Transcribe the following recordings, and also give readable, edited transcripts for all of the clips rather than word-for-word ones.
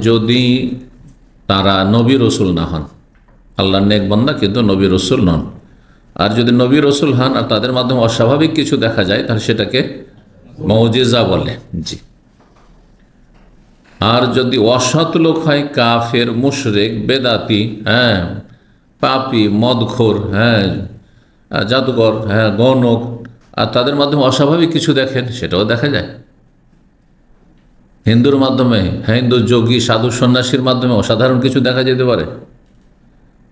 যদি তারা নবী রসুল না হন, আল্লাহর নেক বান্দা কিন্তু নবী রসুল নন, আর যদি নবী রসুল হন আর তাদের মাধ্যমে অস্বাভাবিক কিছু দেখা যায় তাহলে সেটাকে মুজিজা বলে। জি। আর যদি অসৎ লোক হয়, কাফের, মুশরিক, বেদাতি, পাপী, মদখোর, জাদুকর, গণক, আর তাদের মাধ্যমে অস্বাভাবিক কিছু দেখেন, সেটাও দেখা যায়। হিন্দুর মাধ্যমে, হিন্দু যোগী, সাধু, সন্ন্যাসীর মাধ্যমে অসাধারণ কিছু দেখা যেতে পারে,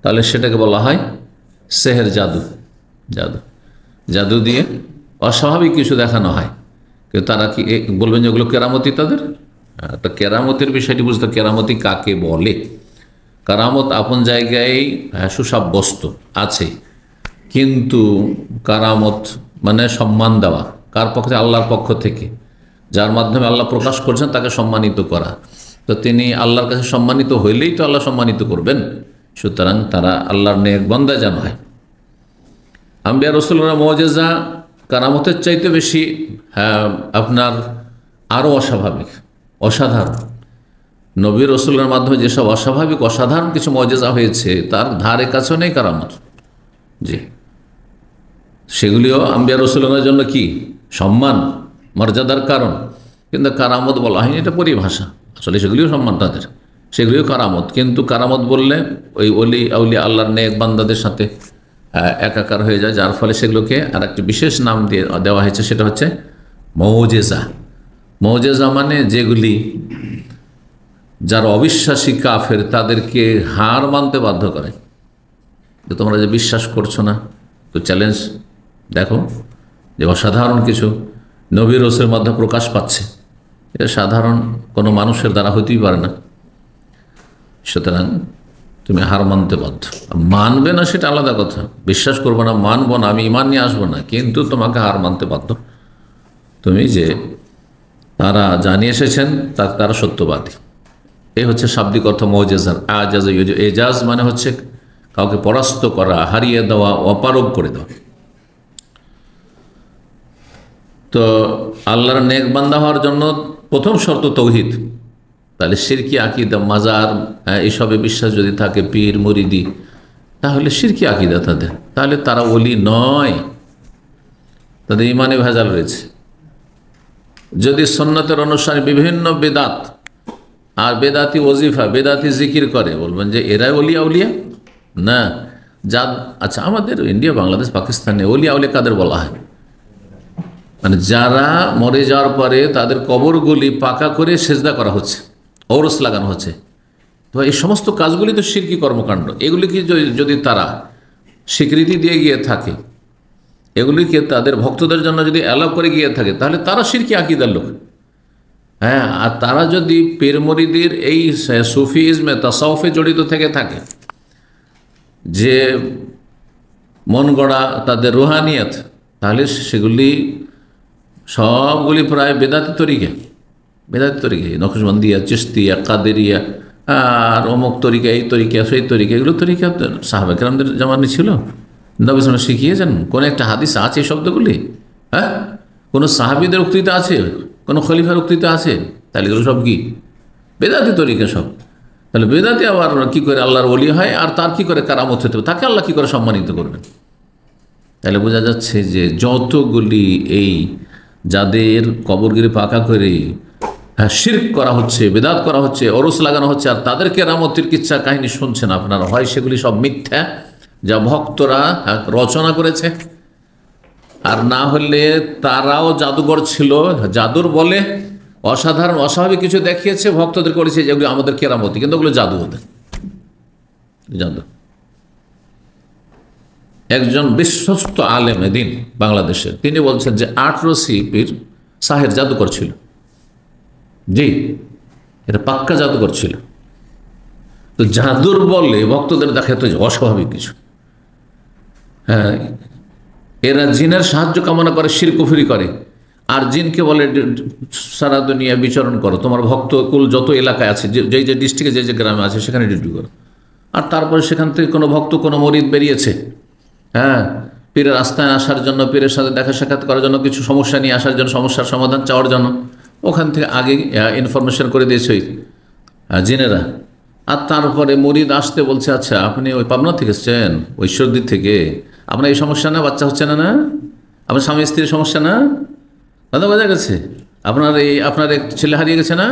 তাহলে সেটাকে বলা হয় সেহের, জাদু। জাদু জাদু দিয়ে অস্বাভাবিক কিছু দেখানো হয়। কিন্তু তারা কি বলবেন যে ওগুলো কেরামতি? তাদের একটা কেরামতের বিষয়টি বুঝতে, কেরামতি কাকে বলে। কারামত আপন জায়গায় সুসাব্যস্ত আছে, কিন্তু কারামত মানে সম্মান দেওয়া, কার পক্ষে? আল্লাহর পক্ষ থেকে। যার মাধ্যমে আল্লাহ প্রকাশ করছেন তাকে সম্মানিত করা। তো তিনি আল্লাহর কাছে সম্মানিত হইলেই তো আল্লাহ সম্মানিত করবেন। সুতরাং তারা আল্লাহর নেক বান্দা যেন হয়। আম্বিয়া রাসূলুল্লাহ মুজিজা কারামতের চাইতে বেশি আপনার আরও অস্বাভাবিক, অসাধারণ। নবী রাসূলের মাধ্যমে যেসব অস্বাভাবিক, অসাধারণ কিছু মুজিজা হয়েছে তার ধারে কাছেও নেই কারামত। জি, সেগুলিও আম্বিয়া রাসূলুল্লাহর জন্য কি সম্মান, মর্যাদার কারণ। কিন্তু কারামত বলা হয়নি, এটা পরিভাষা। আসলে সেগুলিও সম্মান তাদের, সেগুলিও কারামত। কিন্তু কারামত বললে ওই অলি আউলিয়া আল্লাহর নেক বান্দাদের সাথে একাকার হয়ে যায়, যার ফলে সেগুলোকে আর একটি বিশেষ নাম দিয়ে দেওয়া হয়েছে, সেটা হচ্ছে মুজিজা। মুজিজা মানে যেগুলি যারা অবিশ্বাসী কাফের তাদেরকে হার মানতে বাধ্য করে। যে তোমরা যে বিশ্বাস করছো না, তো চ্যালেঞ্জ দেখো যে অসাধারণ কিছু নবী রাসূলের মাধ্যমে প্রকাশ পাচ্ছে, এটা সাধারণ কোনো মানুষের দ্বারা হইতেই পারে না। সুতরাং তুমি হার মানতে বাধ্য। মানবে না সেটা আলাদা কথা, বিশ্বাস করবো না, মানবো না, আমি ইমান নিয়ে আসবো না, কিন্তু তোমাকে হার মানতে বাধ্য। তুমি যে তারা জানিয়ে এসেছেন তারা সত্যবাদী। এই হচ্ছে শাব্দিক অর্থ মুজিজার। আজাজ, এজাজ মানে হচ্ছে কাউকে পরাস্ত করা, হারিয়ে দেওয়া, অপারগ করে দেওয়া। তো আল্লাহর নেক বান্দা হওয়ার জন্য প্রথম শর্ত তৌহিদ। তাহলে শিরকি আকীদা, মাজার, এইসবে বিশ্বাস যদি থাকে, পীর মুরিদি, তাহলে শিরকি আকীদা তাদের, তাহলে তারা ওলি নয়, তাদের ইমানে ভেজাল রয়েছে। যদি সুন্নতের অনুসারে বিভিন্ন বেদাত আর বেদাতি ওজিফা, বেদাতি জিকির করে, বলবেন যে এরাই ওলি আউলিয়া? না। আচ্ছা, আমাদের ইন্ডিয়া, বাংলাদেশ, পাকিস্তানে ওলি আউলিয়া কাদের বলা হয়? মানে যারা মরে যাওয়ার পরে তাদের কবরগুলি পাকা করে সেজদা করা হচ্ছে, ঔরস লাগানো হচ্ছে। তো এই সমস্ত কাজগুলি তো শিরকি কর্মকাণ্ড। এগুলিকে যদি তারা স্বীকৃতি দিয়ে গিয়ে থাকে, এগুলিকে তাদের ভক্তদের জন্য যদি অ্যালাউ করে গিয়ে থাকে, তাহলে তারা শিরকি আকীদার লোক। আর তারা যদি পীর মুরিদির এই সুফিজমে, তাসাউফে জড়িত থেকে থাকে, যে মন গড়া তাদের রুহানিয়ত, তাহলে সেগুলি সবগুলি প্রায় বেদাতি তরিকা। বেদাতি তরিকা, নকশবন্দিয়া, চিশতিয়া, কাদেরিয়া, আর অমুক তরিকা, এই তরিকা, সেই তরিকা, এগুলো তরিকা সাহাবা কেরামদের জামানে ছিল। নবী সাল্লাল্লাহু শিখিয়েছেন? কোন একটা হাদিস আছে এই শব্দগুলি? কোনো সাহাবীদের উক্তিতে আছে? কোনো খলিফার উক্তিতে আছে? তাহলে এগুলো সব কি বেদাতি তরিকা সব। তাহলে বেদাতি আবার কি করে আল্লাহর ওলি হয়, আর তার কি করে কারামত হতে হবে, তাকে আল্লাহ কি করে সম্মানিত করবেন? তাহলে বোঝা যাচ্ছে যে যতগুলি এই যাদের কবরগিরি পাকা করে শিরক করা হচ্ছে, বেদাত করা হচ্ছে, ওরস লাগানো হচ্ছে, আর তাদের কেরামতের কিচ্ছা কাহিনী শুনছেন আপনারা, হয় সেগুলি সব মিথ্যা, যা ভক্তরা রচনা করেছে, আর না হলে তারাও জাদুঘর ছিল, জাদুর বলে অসাধারণ অস্বাভাবিক কিছু দেখিয়েছে, ভক্তদের করেছে যেগুলো আমাদের কেরামতি, কিন্তু ওগুলো জাদু ওদের, জাদু। একজন বিশ্বস্ত আলেম দিন বাংলাদেশের, তিনি বলছেন যে 18 পীর সাহের জাদুকর ছিল। জি, এটা পাক্কা জাদুকর ছিল। তো জাদুর বলে ভক্তদের দেখাতো অস্বাভাবিক কিছু। এরা জিনের সাহায্য কামনা করে, শিরক কুফরি করে, আর জিনকে বলে সারা দুনিয়া বিচরণ করো, তোমার ভক্তকুল যত এলাকায় আছে, যে ডিস্ট্রিক্টে যে গ্রামে আছে সেখানে ডিউটি করো। আর তারপরে সেখান থেকে কোনো ভক্ত, কোনো মরিদ বেরিয়েছে, পীরের আস্থায় আসার জন্য, পীরের সাথে দেখা সাক্ষাৎ করার জন্য, কিছু সমস্যা নিয়ে আসার জন্য, সমস্যার সমাধান চাওয়ার জন্য, ওখান থেকে আগে ইনফরমেশন করে দিয়েছে জিনেরা। আর তারপরে মুরিদ আসতে বলছে, আচ্ছা আপনি ওই পাবনা থেকে এসছেন, ঐশ্বরদীর থেকে, আপনার এই সমস্যা না, বাচ্চা হচ্ছে না, না আপনার স্বামী স্ত্রীর সমস্যা না, কথা বোঝা গেছে, আপনার এক ছেলে হারিয়ে গেছে না,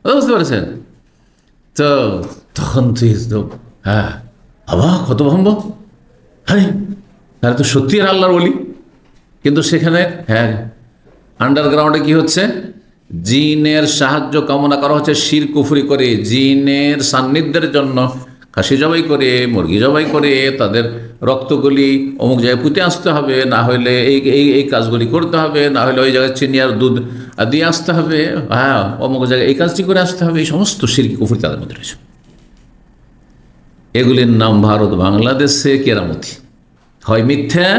বুঝতে পারছেন? তো তখন তুই তো হ্যাঁ অবাক, হতভম্ব, হ্যাঁ তাহলে তো সত্যি আর আল্লাহর ওলি। কিন্তু সেখানে হ্যাঁ আন্ডারগ্রাউন্ডে কি হচ্ছে, জিনের সাহায্য কামনা করা হচ্ছে, শির কুফরি করে, জিনের সান্নিধ্যের জন্য খাসি জবাই করে, মুরগি জবাই করে, তাদের রক্তগুলি অমুক জায়গায় পুঁতে আসতে হবে, না হলে এই এই এই কাজগুলি করতে হবে, না হলে ওই জায়গায় চিনি আর দুধ দিয়ে আসতে হবে, হ্যাঁ অমুক জায়গায় এই কাজটি করে আসতে হবে। এই সমস্ত শির কুফরি তাদের মধ্যে রয়েছে। এগুলির নাম ভারত বাংলাদেশে কেরামতি, হয় মিথ্যা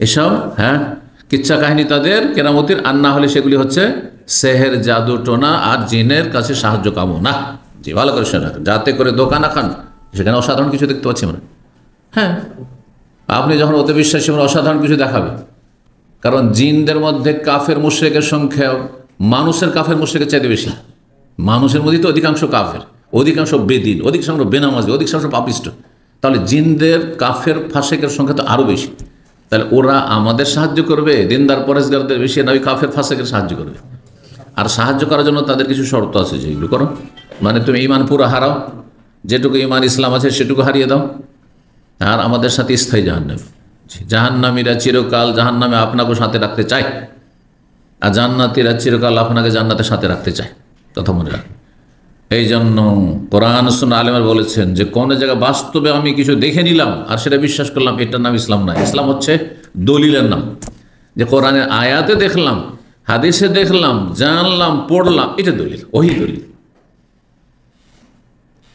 এসব, হ্যাঁ কিচ্ছা কাহিনী তাদের কেরামতির, আর না হলে সেগুলি হচ্ছে সেহের, জাদু টোনা আর জিনের কাছে সাহায্য কামনা। জি, ভালো করে শুনে রাখেন, যাতে করে দোকান খান সেখানে অসাধারণ কিছু দেখতে পাচ্ছি আমরা। হ্যাঁ আপনি যখন অতি বিশ্বাসী আমরা অসাধারণ কিছু দেখাবে, কারণ জিনদের মধ্যে কাফের মুশরিকের সংখ্যা মানুষের কাফের মুশরিকের চাইতে বেশি। মানুষের মধ্যে তো অধিকাংশ কাফের, অধিকাংশ বেদিন, অধিকাংশ বেনামাজি, অধিকাংশ পাপিষ্ট। তাহলে জিনদের কাফের ফাসেকের সংখ্যা তো আরও বেশি। তাহলে ওরা আমাদের সাহায্য করবে দিনদার পরেশগারদের বেশি, না ওই কাফের ফাসেকের সাহায্য করবে? আর সাহায্য করার জন্য তাদের কিছু শর্ত আছে, যেগুলো করো, মানে তুমি ইমান পুরো হারাও, যেটুকু ইমান ইসলাম আছে সেটুকু হারিয়ে দাও, আর আমাদের সাথে স্থায়ী জাহান্নামী। জাহান্নামীরা চিরকাল জাহান্নামে আপনাকে সাথে রাখতে চায়, আর জান্নাতীরা চিরকাল আপনাকে জান্নাতের সাথে রাখতে চায়, কথা মনে রাখ। এই জন্য কোরআন সুন্নাহ আলেমরা বলেছেন যে কোনো জায়গায় বাস্তবে আমি কিছু দেখে নিলাম আর সেটা বিশ্বাস করলাম, এটার নাম ইসলাম নয়। ইসলাম হচ্ছে দলিলের নাম, যে কোরআনের আয়াতে দেখলাম, হাদিসে দেখলাম, জানলাম, পড়লাম, এটা দলিল, ওহি দলিল।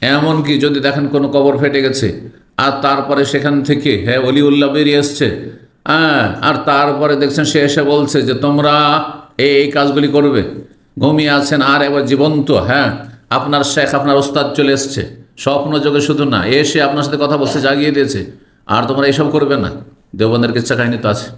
এমনকি যদি দেখেন কোনো কবর ফেটে গেছে আর তারপরে সেখান থেকে হ্যাঁ অলিউল্লাহ বেরিয়ে এসছে, হ্যাঁ আর তারপরে দেখছেন সে এসে বলছে যে তোমরা এই কাজগুলি করবে, ঘুমিয়ে আছেন আর একবার জীবন্ত, হ্যাঁ আপনার শেখ আপনার ওস্তাদ চলে এসছে, স্বপ্ন যোগে শুধু না, এসে আপনার সাথে কথা বলছে, জাগিয়ে দিয়েছে, আর তোমরা এইসব করবে না। দেওবন্দের কিচ্ছা কাহিনী তো আছে।